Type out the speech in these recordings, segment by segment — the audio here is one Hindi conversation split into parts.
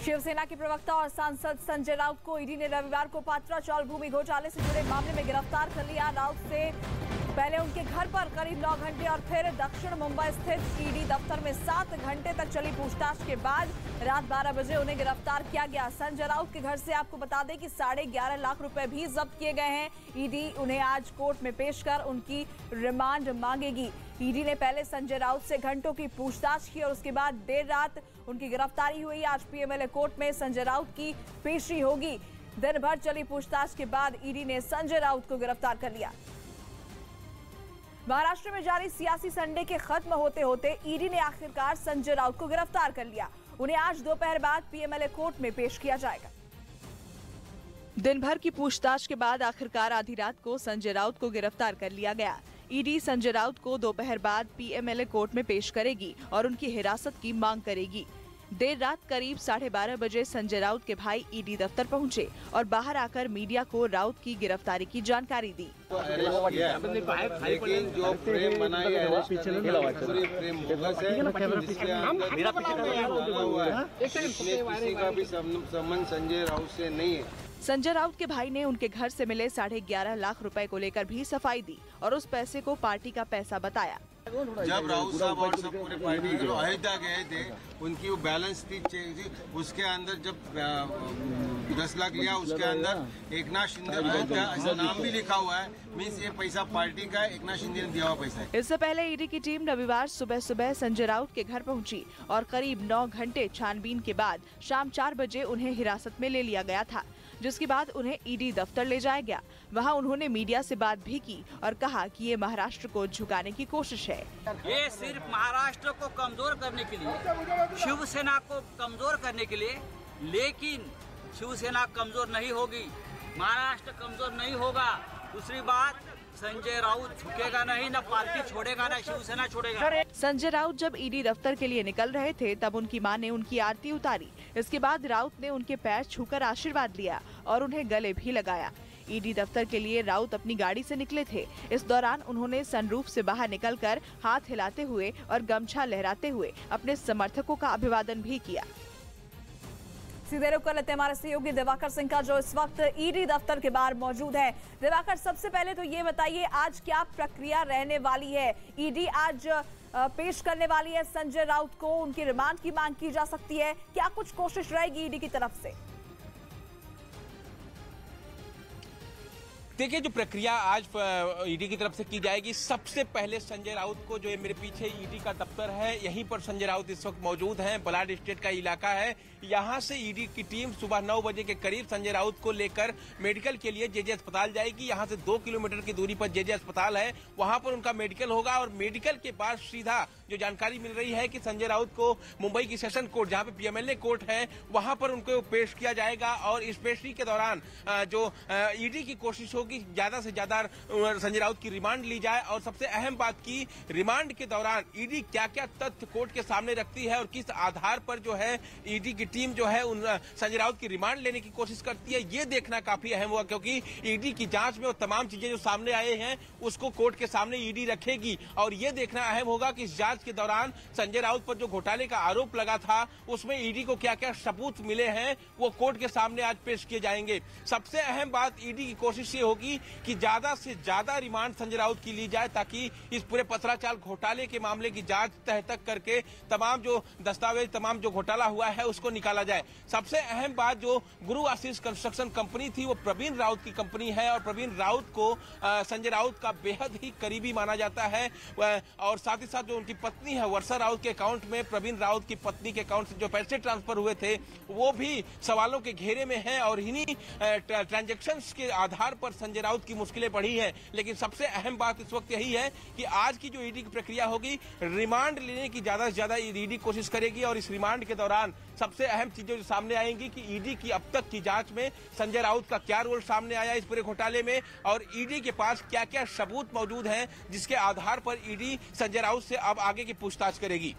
शिवसेना के प्रवक्ता और सांसद संजय राउत को ईडी ने रविवार को पात्रा चावल भूमि घोटाले से जुड़े मामले में गिरफ्तार कर लिया। राउत से पहले उनके घर पर करीब 9 घंटे और फिर दक्षिण मुंबई स्थित ईडी दफ्तर में 7 घंटे तक चली पूछताछ के बाद रात 12 बजे उन्हें गिरफ्तार किया गया। संजय राउत के घर से आपको बता दें कि 11.5 लाख रुपए भी जब्त किए गए हैं। ईडी उन्हें आज कोर्ट में पेश कर उनकी रिमांड मांगेगी। ईडी ने पहले संजय राउत से घंटों की पूछताछ की और उसके बाद देर रात उनकी गिरफ्तारी हुई। आज पीएमएलए कोर्ट में संजय राउत की पेशी होगी। दिन भर चली पूछताछ के बाद ईडी ने संजय राउत को गिरफ्तार कर लिया। महाराष्ट्र में जारी सियासी संडे के खत्म होते होते ईडी ने आखिरकार संजय राउत को गिरफ्तार कर लिया। उन्हें आज दोपहर बाद पीएमएलए कोर्ट में पेश किया जाएगा। दिन भर की पूछताछ के बाद आखिरकार आधी रात को संजय राउत को गिरफ्तार कर लिया गया। ईडी संजय राउत को दोपहर बाद पीएमएलए कोर्ट में पेश करेगी और उनकी हिरासत की मांग करेगी। देर रात करीब 12:30 बजे संजय राउत के भाई ईडी दफ्तर पहुंचे और बाहर आकर मीडिया को राउत की गिरफ्तारी की जानकारी दी। लेकिन जो फ्रेम बनाया है फ्रेम बोगस है, किसी का भी संबंध संजय राउत से नहीं है। संजय राउत के भाई ने उनके घर से मिले 11.5 लाख रुपए को लेकर भी सफाई दी और उस पैसे को पार्टी का पैसा बताया। जब राउत साहब और सब पूरे पार्टी के लोग अयोध्या गए थे, उनकी वो बैलेंस थी, उसके अंदर जब 10 लाख लिया, उसके अंदर एकनाथ शिंदे अयोध्या ऐसा नाम भी लिखा हुआ है। मीन्स ये पैसा पार्टी का है, एकनाथ शिंदे ने दिया हुआ पैसा है। इससे पहले ईडी की टीम रविवार सुबह संजय राउत के घर पहुंची और करीब 9 घंटे छानबीन के बाद शाम 4 बजे उन्हें हिरासत में ले लिया गया था, जिसके बाद उन्हें ईडी दफ्तर ले जाया गया। वहां उन्होंने मीडिया से बात भी की और कहा कि ये महाराष्ट्र को झुकाने की कोशिश है। ये सिर्फ महाराष्ट्र को कमजोर करने के लिए, शिवसेना को कमजोर करने के लिए, लेकिन शिवसेना कमजोर नहीं होगी, महाराष्ट्र कमजोर नहीं होगा। दूसरी बात, संजय राउत झुकेगा नहीं, न पार्टी छोड़ेगा, न शिवसेना छोड़ेगा। संजय राउत जब ईडी दफ्तर के लिए निकल रहे थे तब उनकी मां ने उनकी आरती उतारी। इसके बाद राउत ने उनके पैर छूकर आशीर्वाद लिया और उन्हें गले भी लगाया। ईडी दफ्तर के लिए राउत अपनी गाड़ी से निकले थे। इस दौरान उन्होंने सनरूफ से बाहर निकलकर हाथ हिलाते हुए और गमछा लहराते हुए अपने समर्थकों का अभिवादन भी किया। सीधे रुक कर लेते हैं हमारे सहयोगी दिवाकर सिंह का, जो इस वक्त ईडी दफ्तर के बाहर मौजूद है। दिवाकर, सबसे पहले तो ये बताइए आज क्या प्रक्रिया रहने वाली है? ईडी आज पेश करने वाली है संजय राउत को, उनकी रिमांड की मांग की जा सकती है, क्या कुछ कोशिश रहेगी ईडी की तरफ से? देखिए, जो प्रक्रिया आज ईडी की तरफ से की जाएगी, सबसे पहले संजय राउत को, जो मेरे पीछे ईडी का दफ्तर है, यहीं पर संजय राउत इस वक्त मौजूद हैं। बलाड स्टेट का इलाका है। यहां से ईडी की टीम सुबह 9 बजे के करीब संजय राउत को लेकर मेडिकल के लिए जेजे अस्पताल जाएगी। यहां से 2 किलोमीटर की दूरी पर जेजे अस्पताल है, वहां पर उनका मेडिकल होगा और मेडिकल के बाद सीधा जो जानकारी मिल रही है कि संजय राउत को मुंबई की सेशन कोर्ट, जहां पे पीएमएलए कोर्ट है, वहां पर उनको पेश किया जाएगा। और इस पेशी के दौरान जो ईडी की कोशिश होगी ज्यादा से ज्यादा संजय राउत की रिमांड ली जाए। और सबसे अहम बात की, रिमांड के दौरान ईडी क्या क्या तथ्य कोर्ट के सामने रखती है और किस आधार पर जो है ईडी की टीम जो है उन संजय राउत की रिमांड लेने की कोशिश करती है, ये देखना काफी अहम हुआ। क्योंकि ईडी की जांच में वो तमाम चीजें जो सामने आए हैं उसको कोर्ट के सामने ईडी रखेगी और ये देखना अहम होगा कि इस जांच के दौरान संजय राउत पर जो घोटाले का आरोप लगा था उसमें ईडी को क्या क्या सबूत मिले हैं वो कोर्ट के सामने आज पेश किए जाएंगे। सबसे अहम बात, ईडी की कोशिश ये होगी कि ज्यादा से ज्यादा रिमांड संजय राउत की ली जाए ताकि इस पूरे पथराचाल घोटाले के मामले की जांच तह तक करके तमाम जो दस्तावेज, तमाम जो घोटाला हुआ है उसको निकाला जाए। सबसे अहम बात, जो गुरु आशीष कंस्ट्रक्शन कंपनी थी वो प्रवीण राउत की कंपनी है और प्रवीण राउत को संजय राउत का बेहद ही करीबी माना जाता है। और साथ ही साथ जो उनकी पत्नी है वर्षा राउत के अकाउंट में, प्रवीण राउत की पत्नी के अकाउंट से जो पैसे ट्रांसफर हुए थे वो भी सवालों के घेरे में है और इन्हीं ट्रांजेक्शन के आधार पर संजय राउत की मुश्किलें बढ़ी है। लेकिन सबसे अहम बात इस वक्त यही है कि आज की जो ईडी की प्रक्रिया होगी, रिमांड लेने की ज्यादा से ज्यादा ईडी कोशिश करेगी और इस रिमांड के दौरान सबसे अहम चीजें जो सामने आएंगी कि ईडी की अब तक की जांच में संजय राउत का क्या रोल सामने आया इस पूरे घोटाले में और ईडी के पास क्या क्या सबूत मौजूद हैं जिसके आधार पर ईडी संजय राउत से अब आगे की पूछताछ करेगी।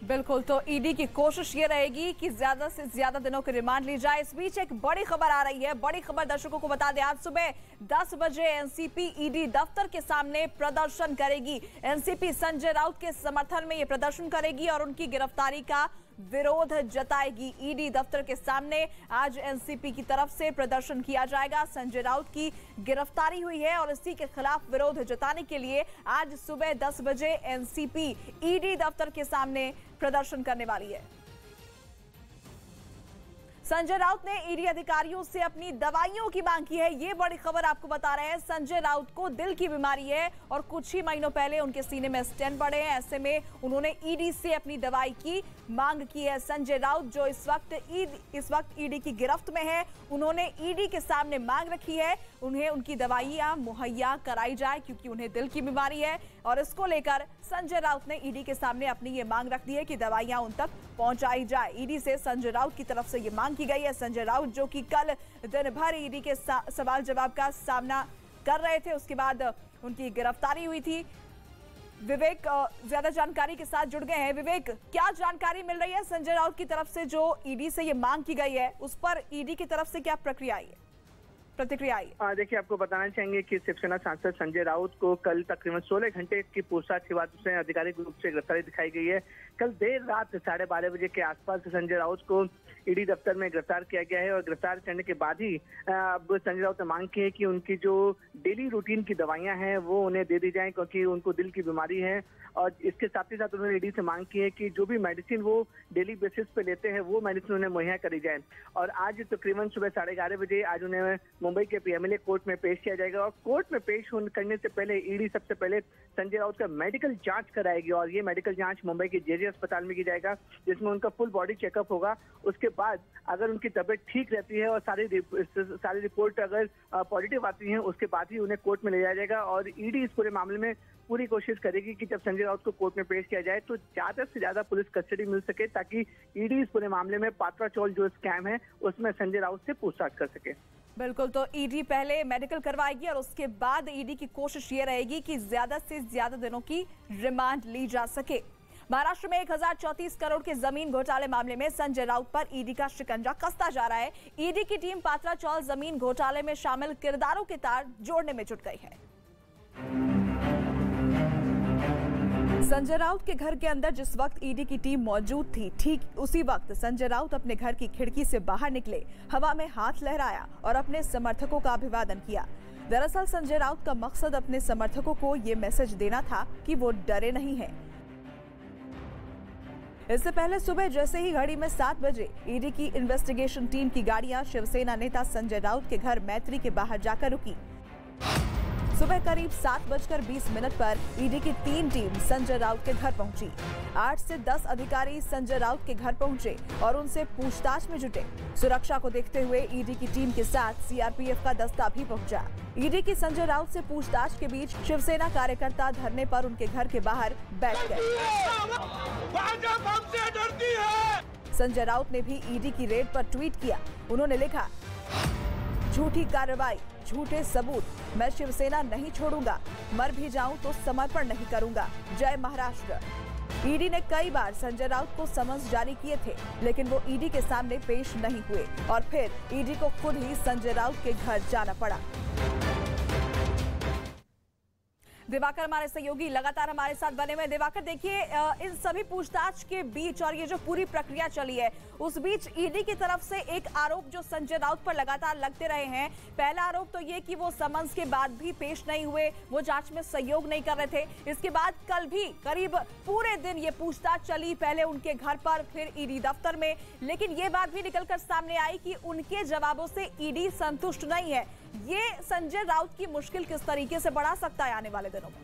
बिल्कुल, तो ईडी की कोशिश ये रहेगी कि ज्यादा से ज्यादा दिनों की रिमांड ली जाए। इस बीच एक बड़ी खबर आ रही है, बड़ी खबर दर्शकों को बता दें। आज सुबह 10 बजे एनसीपी ईडी दफ्तर के सामने प्रदर्शन करेगी। एनसीपी संजय राउत के समर्थन में ये प्रदर्शन करेगी और उनकी गिरफ्तारी का विरोध जताएगी। ईडी दफ्तर के सामने आज एनसीपी की तरफ से प्रदर्शन किया जाएगा। संजय राउत की गिरफ्तारी हुई है और इसी के खिलाफ विरोध जताने के लिए आज सुबह 10 बजे एनसीपी ईडी दफ्तर के सामने प्रदर्शन करने वाली है। संजय राउत ने ईडी अधिकारियों से अपनी दवाइयों की मांग की है। ये बड़ी खबर आपको बता रहे हैं। संजय राउत को दिल की बीमारी है और कुछ ही महीनों पहले उनके सीने में स्टेंट पड़े हैं। ऐसे में उन्होंने ईडी से अपनी दवाई की मांग की है। संजय राउत जो इस वक्त ईडी की गिरफ्त में है, उन्होंने ईडी के सामने मांग रखी है उन्हें उनकी दवाइयां मुहैया कराई जाए, क्योंकि उन्हें दिल की बीमारी है। और इसको लेकर संजय राउत ने ईडी के सामने अपनी ये मांग रख दी है कि दवाइयां उन तक पहुंचाई जाए। ईडी से संजय राउत की तरफ से ये मांग की गई है। संजय राउत जो कि कल दिन भर ईडी के सवाल जवाब का सामना कर रहे थे, उसके बाद उनकी गिरफ्तारी हुई थी। विवेक ज्यादा जानकारी के साथ जुड़ गए हैं। विवेक, क्या जानकारी मिल रही है संजय राउत की तरफ से जो ईडी से ये मांग की गई है, उस पर ईडी की तरफ से क्या प्रतिक्रिया आई है? देखिए, आपको बताना चाहेंगे कि शिवसेना सांसद संजय राउत को कल तकरीबन 16 घंटे की पूछताछ के बाद उसे आधिकारिक रूप से गिरफ्तारी दिखाई गई है। कल देर रात 12:30 बजे के आसपास संजय राउत को ईडी दफ्तर में गिरफ्तार किया गया है और गिरफ्तार करने के बाद ही अब संजय राउत ने मांग की है कि उनकी जो डेली रूटीन की दवाइयां हैं वो उन्हें दे दी जाएं, क्योंकि उनको दिल की बीमारी है। और इसके साथ ही साथ उन्होंने ईडी से मांग की है कि जो भी मेडिसिन वो डेली बेसिस पे लेते हैं वो मेडिसिन उन्हें मुहैया करी जाए। और आज तकरीबन सुबह 11:30 बजे आज उन्हें मुंबई के पीएमएलए कोर्ट में पेश किया जाएगा। और कोर्ट में पेश करने से पहले ईडी सबसे पहले संजय राउत का मेडिकल जांच कराएगी और ये मेडिकल जांच मुंबई के जेजे अस्पताल में की जाएगा, जिसमें उनका फुल बॉडी चेकअप होगा। उसके बाद अगर उनकी तबीयत ठीक रहती है और सारी रिपोर्ट अगर पॉजिटिव आती है, उसके बाद ही उन्हें कोर्ट में ले जाया जाएगा। और ईडी इस पूरे मामले में पूरी कोशिश करेगी कि जब संजय राउत को कोर्ट में पेश किया जाए तो ज्यादा से ज्यादा पुलिस कस्टडी मिल सके, ताकि ईडी इस पूरे मामले में पात्रा चौल जो स्कैम है उसमें संजय राउत से पूछताछ कर सके। बिल्कुल, तो ईडी पहले मेडिकल करवाएगी और उसके बाद ईडी की कोशिश ये रहेगी कि ज्यादा से ज्यादा दिनों की रिमांड ली जा सके। महाराष्ट्र में 1034 करोड़ के जमीन घोटाले मामले में संजय राउत पर ईडी का शिकंजा कसता जा रहा है। ईडी की टीम पात्रा चौल जमीन घोटाले में शामिल किरदारों के तार जोड़ने में जुट गई है। संजय राउत के घर के अंदर जिस वक्त ईडी की टीम मौजूद थी, ठीक उसी वक्त संजय राउत अपने घर की खिड़की से बाहर निकले, हवा में हाथ लहराया और अपने समर्थकों का अभिवादन किया। दरअसल संजय राउत का मकसद अपने समर्थकों को ये मैसेज देना था कि वो डरे नहीं हैं। इससे पहले सुबह जैसे ही घड़ी में 7 बजे ईडी की इन्वेस्टिगेशन टीम की गाड़ियां शिवसेना नेता संजय राउत के घर मैत्री के बाहर जाकर रुकी। सुबह करीब 7:20 पर ईडी की 3 टीम संजय राउत के घर पहुंची। 8 से 10 अधिकारी संजय राउत के घर पहुंचे और उनसे पूछताछ में जुटे। सुरक्षा को देखते हुए ईडी की टीम के साथ सीआरपीएफ का दस्ता भी पहुंचा। ईडी की संजय राउत से पूछताछ के बीच शिवसेना कार्यकर्ता धरने पर उनके घर के बाहर बैठ गए। संजय राउत ने भी ईडी की रेड पर ट्वीट किया। उन्होंने लिखा, झूठी कार्रवाई, झूठे सबूत, मैं शिवसेना नहीं छोड़ूंगा, मर भी जाऊं तो समर्पण नहीं करूंगा, जय महाराष्ट्र। ईडी ने कई बार संजय राउत को समन्स जारी किए थे, लेकिन वो ईडी के सामने पेश नहीं हुए और फिर ईडी को खुद ही संजय राउत के घर जाना पड़ा। दिवाकर हमारे सहयोगी लगातार हमारे साथ बने हुए। दिवाकर, देखिए, इन सभी पूछताछ के बीच और ये जो पूरी प्रक्रिया चली है, उस बीच ईडी की तरफ से एक आरोप जो संजय राउत पर लगातार लगते रहे हैं। पहला आरोप तो ये कि वो समन्स के बाद भी पेश नहीं हुए, वो जांच में सहयोग नहीं कर रहे थे। इसके बाद कल भी करीब पूरे दिन ये पूछताछ चली, पहले उनके घर पर, फिर ईडी दफ्तर में। लेकिन ये बात भी निकलकर सामने आई कि उनके जवाबों से ईडी संतुष्ट नहीं है। ये संजय राउत की मुश्किल किस तरीके से बढ़ा सकता है आने वाले दिनों में?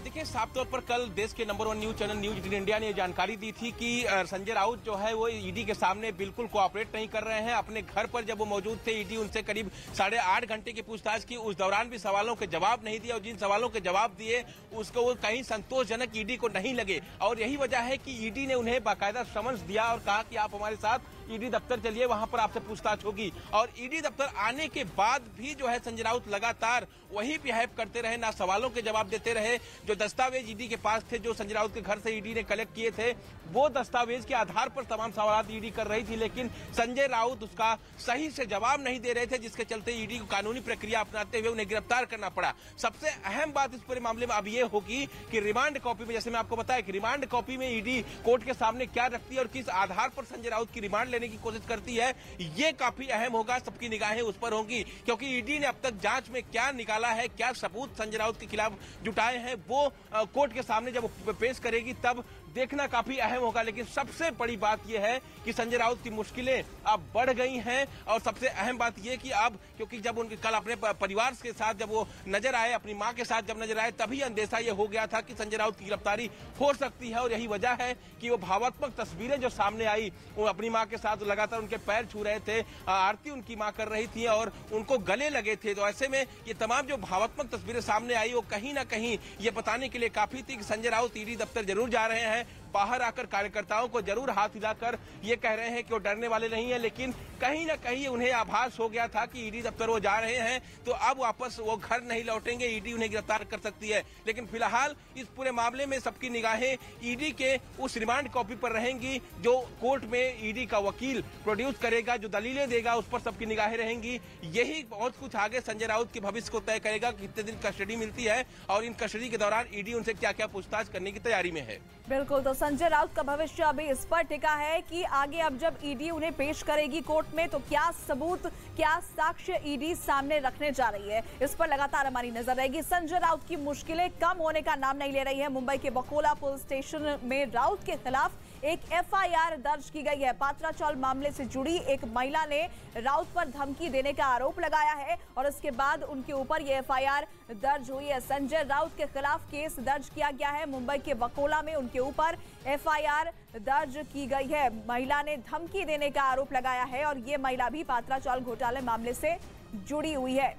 देखिए, साफ तौर पर कल देश के number 1 news channel news 18 India ने जानकारी दी थी कि संजय राउत जो है वो ईडी के सामने बिल्कुल कोऑपरेट नहीं कर रहे हैं। अपने घर पर जब वो मौजूद थे, ईडी उनसे करीब 8.5 घंटे की पूछताछ की, उस दौरान भी सवालों के जवाब नहीं दिए और जिन सवालों के जवाब दिए उसको वो कहीं संतोषजनक ईडी को नहीं लगे। और यही वजह है कि ईडी ने उन्हें बाकायदा समन्स दिया और कहा कि आप हमारे साथ ईडी दफ्तर चलिए, वहां पर आपसे पूछताछ होगी। और ईडी दफ्तर आने के बाद भी जो है संजय राउत लगातार वही बिहेव करते रहे, ना सवालों के जवाब देते रहे। जो दस्तावेज ईडी के पास थे, जो संजय राउत के घर से ईडी ने कलेक्ट किए थे, वो दस्तावेज के आधार पर तमाम सवाल ईडी कर रही थी, लेकिन संजय राउत उसका सही से जवाब नहीं दे रहे थे, जिसके चलते ईडी को कानूनी प्रक्रिया अपनाते हुए उन्हें गिरफ्तार करना पड़ा। सबसे अहम बात इस पूरे मामले में अब ये होगी कि रिमांड कॉपी में, जैसे मैं आपको बताया कि रिमांड कॉपी में ईडी कोर्ट के सामने क्या रखती है और किस आधार पर संजय राउत की रिमांड लेने की कोशिश करती है, ये काफी अहम होगा। सबकी निगाहें उस पर होंगी, क्योंकि ईडी ने अब तक जांच में क्या निकाला है, क्या सबूत संजय राउत के खिलाफ जुटाए हैं, वो कोर्ट के सामने जब पेश करेगी तब देखना काफी अहम होगा। लेकिन सबसे बड़ी बात यह है कि संजय राउत की मुश्किलें अब बढ़ गई हैं, और सबसे अहम बात यह कि अब, क्योंकि जब उनके कल अपने परिवार के साथ जब वो नजर आए, अपनी मां के साथ जब नजर आए, तभी अंदेशा ये हो गया था कि संजय राउत की गिरफ्तारी हो सकती है। और यही वजह है कि वो भावात्मक तस्वीरें जो सामने आई, वो अपनी मां के साथ लगातार उनके पैर छू रहे थे, आरती उनकी मां कर रही थी और उनको गले लगे थे। तो ऐसे में ये तमाम जो भावात्मक तस्वीरें सामने आई, वो कहीं ना कहीं ये बताने के लिए काफी थी कि संजय राउत ईडी दफ्तर जरूर जा रहे हैं, बाहर आकर कार्यकर्ताओं को जरूर हाथ हिलाकर ये कह रहे हैं कि वो डरने वाले नहीं है, लेकिन कहीं ना कहीं उन्हें आभास हो गया था कि ईडी दफ्तर वो जा रहे हैं तो अब वापस वो घर नहीं लौटेंगे, ईडी उन्हें गिरफ्तार कर सकती है। लेकिन फिलहाल इस पूरे मामले में सबकी निगाहें ईडी के उस रिमांड कॉपी पर रहेंगी जो कोर्ट में ईडी का वकील प्रोड्यूस करेगा, जो दलीलें देगा, उस पर सबकी निगाहें रहेंगी। यही बहुत कुछ आगे संजय राउत के भविष्य को तय करेगा कि कितने दिन कस्टडी मिलती है और इन कस्टडी के दौरान ईडी उनसे क्या क्या पूछताछ करने की तैयारी में है। बिल्कुल, तो संजय राउत का भविष्य अभी इस पर टिका है कि आगे अब जब ईडी उन्हें पेश करेगी कोर्ट में तो क्या सबूत, क्या साक्ष्य ईडी सामने रखने जा रही है, इस पर लगातार हमारी नजर रहेगी। संजय राउत की मुश्किलें कम होने का नाम नहीं ले रही है। मुंबई के बकोला पुलिस स्टेशन में राउत के खिलाफ एक एफआईआर दर्ज की गई है। पात्रा चौल मामले से जुड़ी एक महिला ने राउत पर धमकी देने का आरोप लगाया है और इसके बाद उनके ऊपर यह एफआईआर दर्ज हुई है। संजय राउत के खिलाफ केस दर्ज किया गया है। मुंबई के बकोला में उनके ऊपर एफआईआर दर्ज की गई है। महिला ने धमकी देने का आरोप लगाया है और ये महिला भी पात्रा चौल घोटाले मामले से जुड़ी हुई है।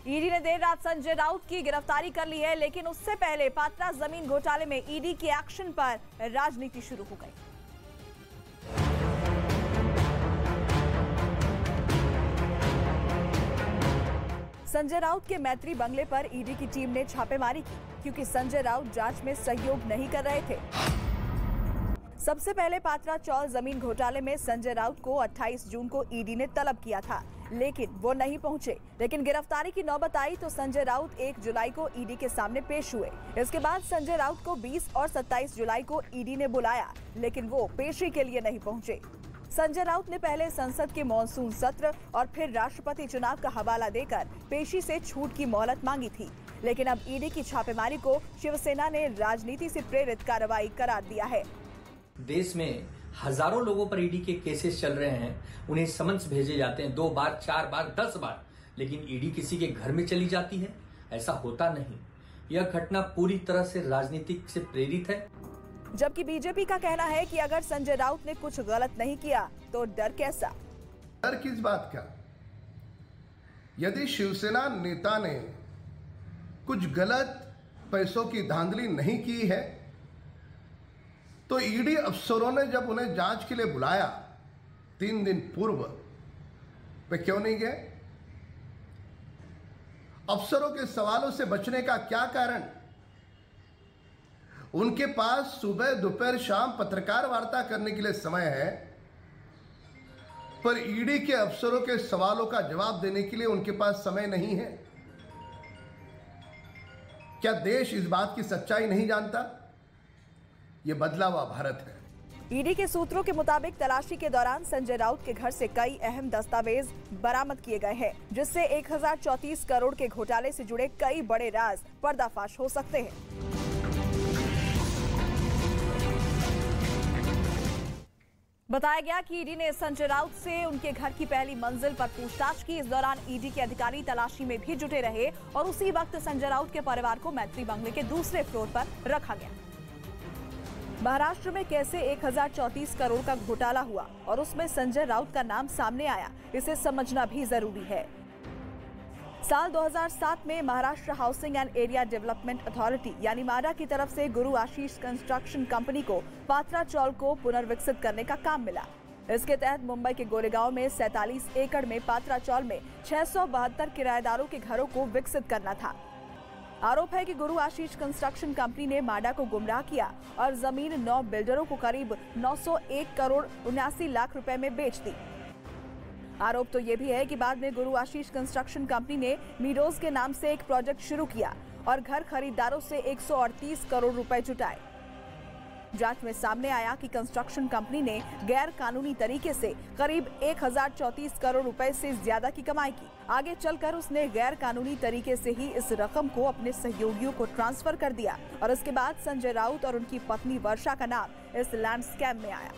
ईडी ने देर रात संजय राउत की गिरफ्तारी कर ली है, लेकिन उससे पहले पात्रा जमीन घोटाले में ईडी के एक्शन पर राजनीति शुरू हो गई। संजय राउत के मैत्री बंगले पर ईडी की टीम ने छापेमारी की क्योंकि संजय राउत जांच में सहयोग नहीं कर रहे थे। सबसे पहले पात्रा चौल जमीन घोटाले में संजय राउत को 28 जून को ईडी ने तलब किया था, लेकिन वो नहीं पहुंचे। लेकिन गिरफ्तारी की नौबत आई तो संजय राउत 1 जुलाई को ईडी के सामने पेश हुए। इसके बाद संजय राउत को 20 और 27 जुलाई को ईडी ने बुलाया, लेकिन वो पेशी के लिए नहीं पहुंचे। संजय राउत ने पहले संसद के मॉनसून सत्र और फिर राष्ट्रपति चुनाव का हवाला देकर पेशी से छूट की मोहलत मांगी थी, लेकिन अब ईडी की छापेमारी को शिवसेना ने राजनीति से प्रेरित कार्रवाई करार दिया है। देश में हजारों लोगों पर ईडी के केसेस चल रहे हैं, उन्हें समन्स भेजे जाते हैं 2 बार, 4 बार, 10 बार, लेकिन ईडी किसी के घर में चली जाती है, ऐसा होता नहीं। यह घटना पूरी तरह से राजनीतिक से प्रेरित है। जबकि बीजेपी का कहना है कि अगर संजय राउत ने कुछ गलत नहीं किया तो डर कैसा? डर किस बात का? यदि शिवसेना नेता ने कुछ गलत पैसों की धांधली नहीं की है तो ईडी अफसरों ने जब उन्हें जांच के लिए बुलाया 3 दिन पूर्व, वे क्यों नहीं गए? अफसरों के सवालों से बचने का क्या कारण? उनके पास सुबह, दोपहर, शाम पत्रकार वार्ता करने के लिए समय है, पर ईडी के अफसरों के सवालों का जवाब देने के लिए उनके पास समय नहीं है। क्या देश इस बात की सच्चाई नहीं जानता? ये बदला हुआ भारत है। ईडी के सूत्रों के मुताबिक तलाशी के दौरान संजय राउत के घर से कई अहम दस्तावेज बरामद किए गए हैं, जिससे 1034 करोड़ के घोटाले से जुड़े कई बड़े राज पर्दाफाश हो सकते हैं। बताया गया कि ईडी ने संजय राउत से उनके घर की पहली मंजिल पर पूछताछ की। इस दौरान ईडी के अधिकारी तलाशी में भी जुटे रहे और उसी वक्त संजय राउत के परिवार को मैत्री बंगले के दूसरे फ्लोर पर रखा गया। महाराष्ट्र में कैसे 1034 करोड़ का घोटाला हुआ और उसमें संजय राउत का नाम सामने आया, इसे समझना भी जरूरी है। साल 2007 में Maharashtra housing and area development authority यानी माडा की तरफ से गुरु आशीष कंस्ट्रक्शन कंपनी को पात्रा चौल को पुनर्विकसित करने का काम मिला। इसके तहत मुंबई के गोरेगांव में 47 एकड़ में पात्रा चौल में 672 किराएदारों के घरों को विकसित करना था। आरोप है कि गुरु आशीष कंस्ट्रक्शन कंपनी ने माडा को गुमराह किया और जमीन 9 बिल्डरों को करीब 901 करोड़ 79 लाख रुपए में बेच दी। आरोप तो ये भी है कि बाद में गुरु आशीष कंस्ट्रक्शन कंपनी ने मीडोज के नाम से एक प्रोजेक्ट शुरू किया और घर खरीदारों से 138 करोड़ रुपए जुटाए। जांच में सामने आया कि कंस्ट्रक्शन कंपनी ने गैर कानूनी तरीके से करीब 1034 करोड़ रुपए से ज्यादा की कमाई की। आगे चलकर उसने गैर कानूनी तरीके से ही इस रकम को अपने सहयोगियों को ट्रांसफर कर दिया और इसके बाद संजय राउत और उनकी पत्नी वर्षा का नाम इस लैंड स्कैम में आया।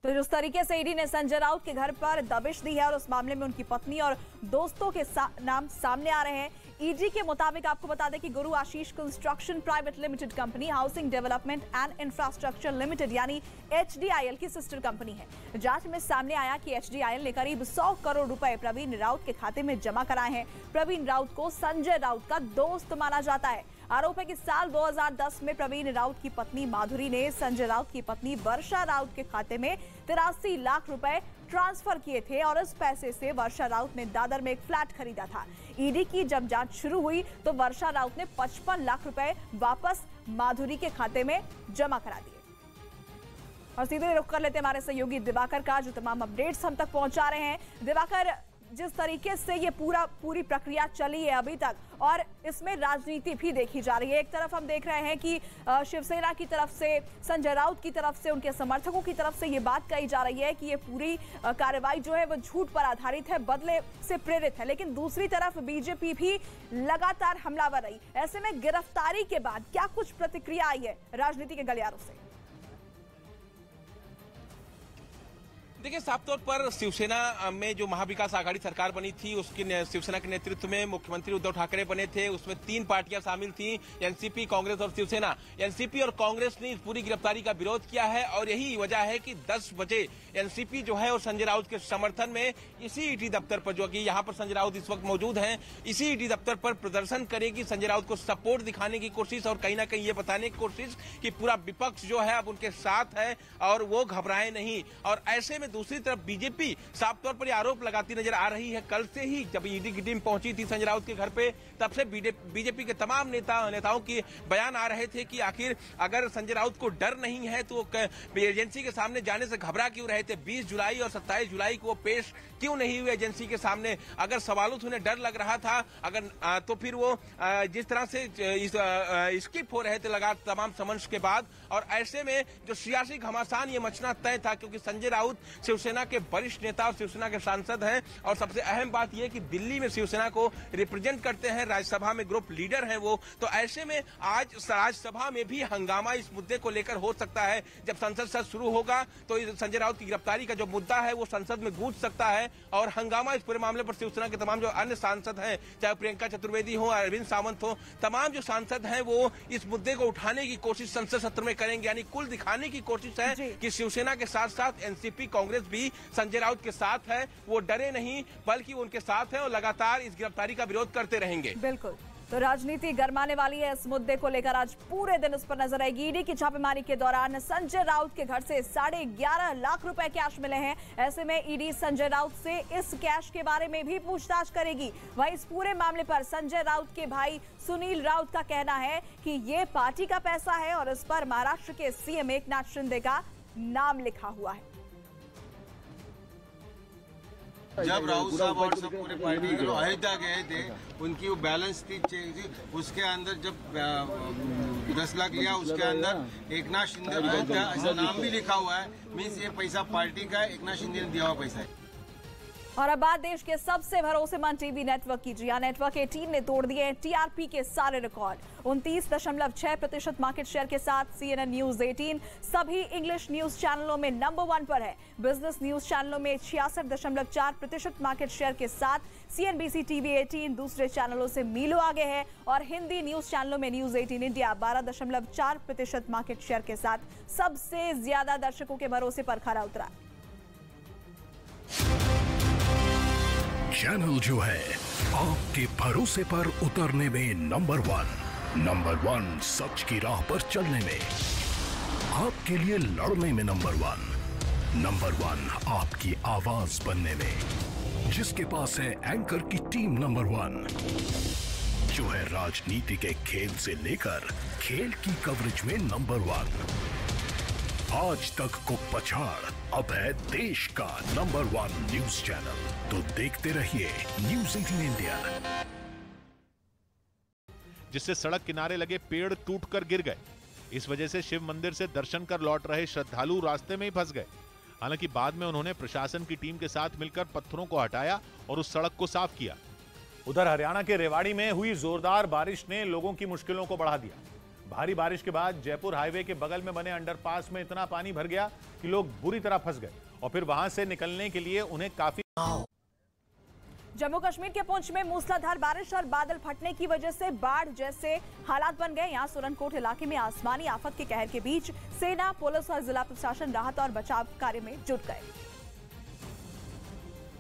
तो जिस तरीके से ईडी ने संजय राउत के घर पर दबिश दी है और उस मामले में उनकी पत्नी और दोस्तों के नाम सामने आ रहे हैं। ईडी के मुताबिक आपको बता दें कि Guru Ashish construction private limited company housing development and infrastructure limited यानी HDIL की सिस्टर कंपनी है। जांच में सामने आया कि HDIL ने करीब 100 करोड़ रुपए प्रवीण राउत के खाते में जमा कराए हैं। प्रवीण राउत को संजय राउत का दोस्त माना जाता है। आरोप है कि साल 2010 में प्रवीण राउत की पत्नी माधुरी ने संजय राउत की पत्नी वर्षा राउत के खाते में 83 लाख रुपए ट्रांसफर किए थे और इस पैसे से वर्षा राउत ने दादर में एक फ्लैट खरीदा था। ईडी की जब जांच शुरू हुई तो वर्षा राउत ने 55 लाख रुपए वापस माधुरी के खाते में जमा करा दिए। और सीधे रुख कर लेते हमारे सहयोगी दिवाकर का, जो तमाम अपडेट्स हम तक पहुंचा रहे हैं। दिवाकर, जिस तरीके से ये पूरी प्रक्रिया चली है अभी तक और इसमें राजनीति भी देखी जा रही है। एक तरफ हम देख रहे हैं कि शिवसेना की तरफ से, संजय राउत की तरफ से, उनके समर्थकों की तरफ से ये बात कही जा रही है कि ये पूरी कार्रवाई जो है वो झूठ पर आधारित है, बदले से प्रेरित है। लेकिन दूसरी तरफ बीजेपी भी लगातार हमलावर रही। ऐसे में गिरफ्तारी के बाद क्या कुछ प्रतिक्रिया आई है राजनीति के गलियारों से? देखिए, साफ तौर पर शिवसेना में जो महाविकास आघाड़ी सरकार बनी थी उसकी शिवसेना के नेतृत्व में मुख्यमंत्री उद्धव ठाकरे बने थे। उसमें 3 पार्टियां शामिल थी, एनसीपी, कांग्रेस और शिवसेना। एनसीपी और कांग्रेस ने इस पूरी गिरफ्तारी का विरोध किया है और यही वजह है कि 10 बजे एनसीपी जो है और संजय राउत के समर्थन में इसी ईडी दफ्तर पर, जो कि यहाँ पर संजय राउत इस वक्त मौजूद हैं, इसी ईडी दफ्तर पर प्रदर्शन करेगी। संजय राउत को सपोर्ट दिखाने की कोशिश और कहीं ना कहीं ये बताने की कोशिश कि पूरा विपक्ष जो है अब उनके साथ है और वो घबराए नहीं। और ऐसे में दूसरी तरफ बीजेपी साफ तौर पर आरोप लगाती नजर आ रही है। कल से ही जब ईडी की टीम पहुंची थी संजय राउत के घर पे, तब से बीजेपी के तमाम नेताओं के बयान आ रहे थे कि आखिर अगर संजय राउत को डर नहीं है तो एजेंसी के सामने जाने से घबरा क्यों रहे थे। 20 जुलाई और 27 जुलाई को पेश क्यों नहीं हुए एजेंसी के सामने? अगर सवालों से उन्हें डर लग रहा था अगर तो फिर वो जिस तरह से स्किप हो रहे थे लगातार तमाम समन्स के बाद। और ऐसे में जो सियासी घमासान ये मचना तय था, क्योंकि संजय राउत शिवसेना के वरिष्ठ नेता और शिवसेना के सांसद हैं और सबसे अहम बात यह कि दिल्ली में शिवसेना को रिप्रेजेंट करते हैं, राज्यसभा में ग्रुप लीडर हैं वो। तो ऐसे में आज राज्यसभा में भी हंगामा इस मुद्दे को लेकर हो सकता है। जब संसद सत्र शुरू होगा तो संजय राउत की गिरफ्तारी का जो मुद्दा है वो संसद में गूंज सकता है और हंगामा इस पूरे मामले पर शिवसेना के तमाम जो अन्य सांसद हैं, चाहे प्रियंका चतुर्वेदी हो, अरविंद सावंत हो, तमाम जो सांसद हैं वो इस मुद्दे को उठाने की कोशिश संसद सत्र में करेंगे। यानी कुल दिखाने की कोशिश है कि शिवसेना के साथ साथ एनसीपी, कांग्रेस भी संजय राउत के साथ है। वो डरे नहीं बल्कि उनके साथ है और लगातार इस गिरफ्तारी का विरोध करते रहेंगे। बिल्कुल, तो राजनीति गरमाने वाली है। इस मुद्दे को लेकर आज पूरे दिन इस पर नजर आएगी। ईडी की छापेमारी के दौरान संजय राउत के घर से 11.5 लाख रुपए कैश मिले हैं। ऐसे में ईडी संजय राउत से इस कैश के बारे में भी पूछताछ करेगी। वहीं इस पूरे मामले पर संजय राउत के भाई सुनील राउत का कहना है कि ये पार्टी का पैसा है और इस पर महाराष्ट्र के सीएम एकनाथ शिंदे का नाम लिखा हुआ है। जब राउत साहब और सब पूरे पार्टी के लोग अयोध्या गए थे, उनकी वो बैलेंस थी, उसके अंदर जब 10 लाख लिया उसके अंदर एकनाथ शिंदे अयोध्या ऐसा नाम भी लिखा हुआ है। मीन्स ये पैसा पार्टी का है, एकनाथ शिंदे ने दिया हुआ पैसा है। और अब बात देश के सबसे भरोसेमंद टीवी नेटवर्क की। जी हां, नेटवर्क 18 ने तोड़ दिए टीआरपी के सारे रिकॉर्ड। 29.6% मार्केट शेयर के साथ CNN न्यूज 18 सभी इंग्लिश न्यूज चैनलों में नंबर 1 पर है। बिजनेस न्यूज चैनलों में 66.4% मार्केट शेयर के साथ CNBC TV 18 दूसरे चैनलों से मीलों आगे है और हिंदी न्यूज चैनलों में न्यूज 18 इंडिया 12.4% मार्केट शेयर के साथ सबसे ज्यादा दर्शकों के भरोसे पर खरा उतरा। चैनल जो है आपके भरोसे पर उतरने में नंबर 1, सच की राह पर चलने में, आपके लिए लड़ने में नंबर 1, आपकी आवाज बनने में, जिसके पास है एंकर की टीम नंबर 1, जो है राजनीति के खेल से लेकर खेल की कवरेज में नंबर 1। आज तक को पछाड़ अब है देश का नंबर 1 न्यूज चैनल। तो देखते रहिए न्यूज़ 18 इंडिया। जिससे सड़क किनारे लगे पेड़ टूटकर गिर गए। इस वजह से शिव मंदिर से दर्शन कर लौट रहे श्रद्धालु रास्ते में ही फंस गए। हालांकि बाद में उन्होंने प्रशासन की टीम के साथ मिलकर पत्थरों को हटाया और उस सड़क को साफ किया। उधर हरियाणा के रेवाड़ी में हुई जोरदार बारिश ने लोगों की मुश्किलों को बढ़ा दिया। भारी बारिश के बाद जयपुर हाईवे के बगल में बने अंडरपास में इतना पानी भर गया कि लोग बुरी तरह फंस गए और फिर वहां से निकलने के लिए उन्हें काफी। जम्मू कश्मीर के पुंछ में मूसलाधार बारिश और बादल फटने की वजह से बाढ़ जैसे हालात बन गए। यहां सुरनकोट इलाके में आसमानी आफत के कहर के बीच सेना, पुलिस और जिला प्रशासन राहत और बचाव कार्य में जुट गए।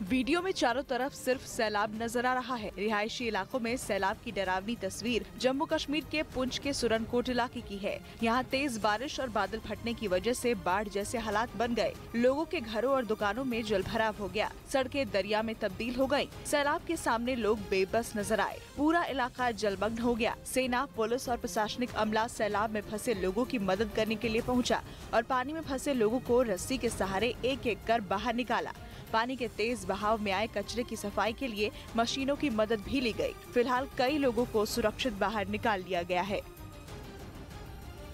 वीडियो में चारों तरफ सिर्फ सैलाब नजर आ रहा है। रिहायशी इलाकों में सैलाब की डरावनी तस्वीर जम्मू कश्मीर के पुंछ के सुरनकोट इलाके की है। यहाँ तेज बारिश और बादल फटने की वजह से बाढ़ जैसे हालात बन गए। लोगों के घरों और दुकानों में जलभराव हो गया, सड़कें दरिया में तब्दील हो गयी। सैलाब के सामने लोग बेबस नजर आए, पूरा इलाका जलमग्न हो गया। सेना, पुलिस और प्रशासनिक अमला सैलाब में फंसे लोगों की मदद करने के लिए पहुँचा और पानी में फंसे लोगों को रस्सी के सहारे एक एक कर बाहर निकाला। पानी के तेज बहाव में आए कचरे की सफाई के लिए मशीनों की मदद भी ली गई। फिलहाल कई लोगों को सुरक्षित बाहर निकाल लिया गया है।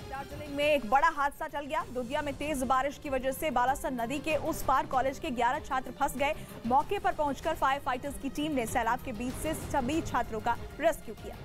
दार्जिलिंग में एक बड़ा हादसा टल गया। दुधिया में तेज बारिश की वजह से बालासन नदी के उस पार कॉलेज के 11 छात्र फंस गए। मौके पर पहुंचकर फायर फाइटर्स की टीम ने सैलाब के बीच से सभी छात्रों का रेस्क्यू किया।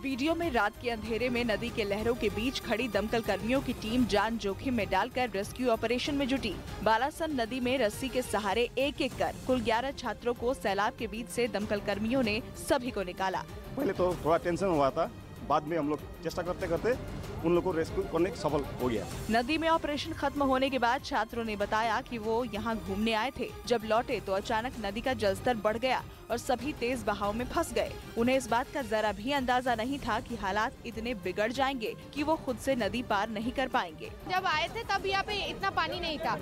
वीडियो में रात के अंधेरे में नदी के लहरों के बीच खड़ी दमकल कर्मियों की टीम जान जोखिम में डालकर रेस्क्यू ऑपरेशन में जुटी। बालासन नदी में रस्सी के सहारे एक एक कर कुल 11 छात्रों को सैलाब के बीच से दमकल कर्मियों ने सभी को निकाला। पहले तो थोड़ा टेंशन हुआ था, बाद में हम लोग चेष्टा करते करते उन लोगों को रेस्क्यू करने सफल हो गया। नदी में ऑपरेशन खत्म होने के बाद छात्रों ने बताया कि वो यहाँ घूमने आए थे। जब लौटे तो अचानक नदी का जलस्तर बढ़ गया और सभी तेज बहाव में फंस गए। उन्हें इस बात का जरा भी अंदाजा नहीं था कि हालात इतने बिगड़ जाएंगे कि वो खुद से नदी पार नहीं कर पाएंगे। जब आए थे तब यहाँ पे इतना पानी नहीं था,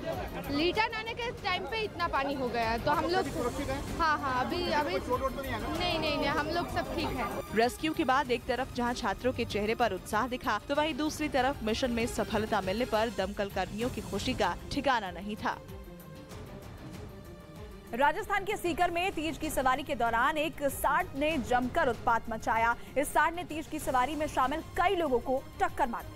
रिटर्न आने के टाइम पे इतना पानी हो गया तो हम लोग हाँ अभी नहीं हम लोग सब ठीक है। रेस्क्यू के बाद एक तरफ जहाँ छात्रों के चेहरे पर उत्साह दिखा तो वहीं दूसरी तरफ मिशन में सफलता मिलने पर दमकल कर्मियों की खुशी का ठिकाना नहीं था। राजस्थान के सीकर में तीज की सवारी के दौरान एक सांड ने जमकर उत्पात मचाया। इस सांड ने तीज की सवारी में शामिल कई लोगों को टक्कर मार दी,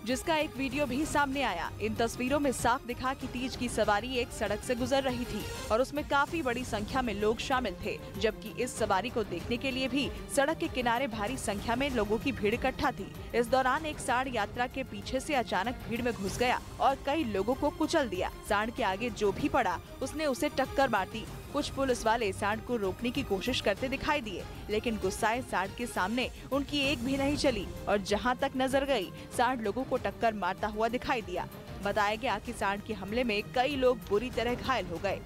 जिसका एक वीडियो भी सामने आया। इन तस्वीरों में साफ दिखा कि तीज की सवारी एक सड़क से गुजर रही थी और उसमें काफी बड़ी संख्या में लोग शामिल थे, जबकि इस सवारी को देखने के लिए भी सड़क के किनारे भारी संख्या में लोगों की भीड़ इकट्ठा थी। इस दौरान एक सांड यात्रा के पीछे से अचानक भीड़ में घुस गया और कई लोगों को कुचल दिया। सांड के आगे जो भी पड़ा उसने उसे टक्कर मार दी। कुछ पुलिस वाले सांड को रोकने की कोशिश करते दिखाई दिए, लेकिन गुस्साए सांड के सामने उनकी एक भी नहीं चली और जहां तक नजर गई सांड लोगों को टक्कर मारता हुआ दिखाई दिया। बताया गया कि सांड के हमले में कई लोग बुरी तरह घायल हो गए।